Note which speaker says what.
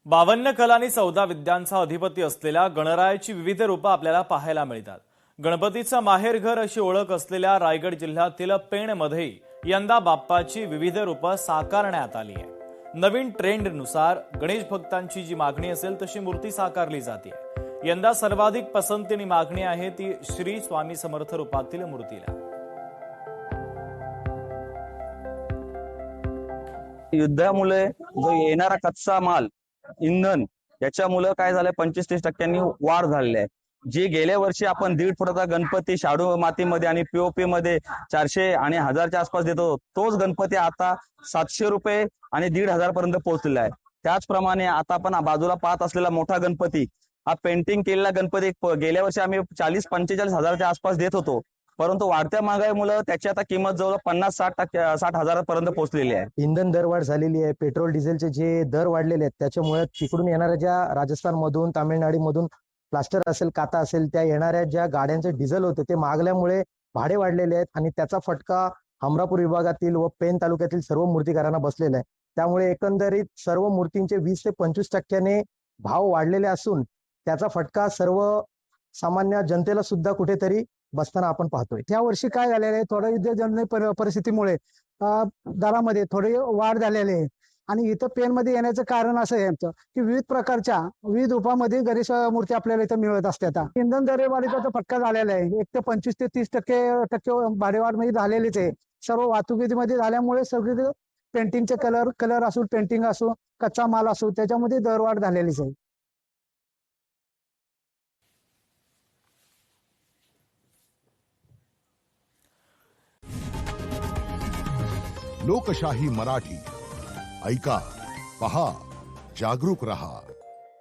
Speaker 1: 52 कला आणि 14 विद्यांचा अधिपती असलेल्या गणरायाची विविध रूपं आपल्याला पाहायला मिळतात। गणपतीचं माहेरघर अशी ओळख असलेल्या रायगड जिल्ह्यातील पेणमध्ये यंदा बाप्पाची विविध रूपं साकारण्यात आली आहे। नवीन ट्रेंडनुसार गणेश भक्तांची जी मागणी असेल तशी मूर्ती साकारली जाते। यंदा सर्वाधिक पसंती आणि मागणी आहे ती श्री स्वामी समर्थ रूपातील मूर्तीला।
Speaker 2: युद्धामुळे जो येणारा कच्चा माल इंधन याच्यामुळे काय झालंय 25-30% वाढ झालेली आहे। जी गेल्या वर्षी आपण 1.5 फुटाचा गणपती शाडू मातीमध्ये आणि पीओपी मध्ये 400 आणि 1000च्या आसपास देतो, तोच गणपती आता 700 रुपये आणि 1500 पर्यंत पोहोचलेला आहे। त्याचप्रमाणे आता आपण बाजूला पाहत असलेला मोठा गणपती हा पेंटिंग केलेला गणपती गेल्या वर्षी आम्ही 40-45 हजारच्या आसपास देत होतो, परंतु वाढत्या महागाईमुळे त्याची आता किंमत जवळ 50-60 हजारापर्यंत पोहोचलेली आहे।
Speaker 3: इंधन दरवाढ झालेली आहे, पेट्रोल डिझेलचे जे दर वाढलेले आहेत त्याच्यामुळे तिकडून येणाऱ्या ज्या राजस्थानमधून तामिळनाडूमधून प्लास्टर असेल काता असेल त्या येणाऱ्या ज्या गाड्यांचे डिझेल होते ते मागल्यामुळे भाडे वाढलेले आहेत आणि त्याचा फटका हमरापूर विभागातील व पेण तालुक्यातील सर्व मूर्तिकारांना बसलेला आहे। त्यामुळे एकंदरीत सर्व मूर्तींचे 20 ते 25% भाव वाढलेले असून त्याचा फटका सर्व सामान्य जनतेला सुद्धा कुठेतरी बसताना आपण पाहतोय।
Speaker 4: या वर्षी काय झालेलं आहे, थोडं युद्धजन्य परिस्थितीमुळे दरामध्ये थोडी वाढ झालेली आहे आणि इथं पेणमध्ये येण्याचं कारण असं आहे आमचं की विविध रूपामध्ये गणेश मूर्ती आपल्याला इथं मिळत असतात। इंधन दरवाढीचा फटका झालेला आहे, 1 ते 25 ते 30% भाडेवाढ म्हणजे झालेलीच आहे। सर्व वाहतुकीमध्ये झाल्यामुळे सगळे पेंटिंगचे कलर असो, पेंटिंग असो, कच्चा माल असो, त्याच्यामध्ये दरवाढ झालेलीच आहे।
Speaker 5: लोकशाही मराठी ऐका, पहा, जागरूक रहा।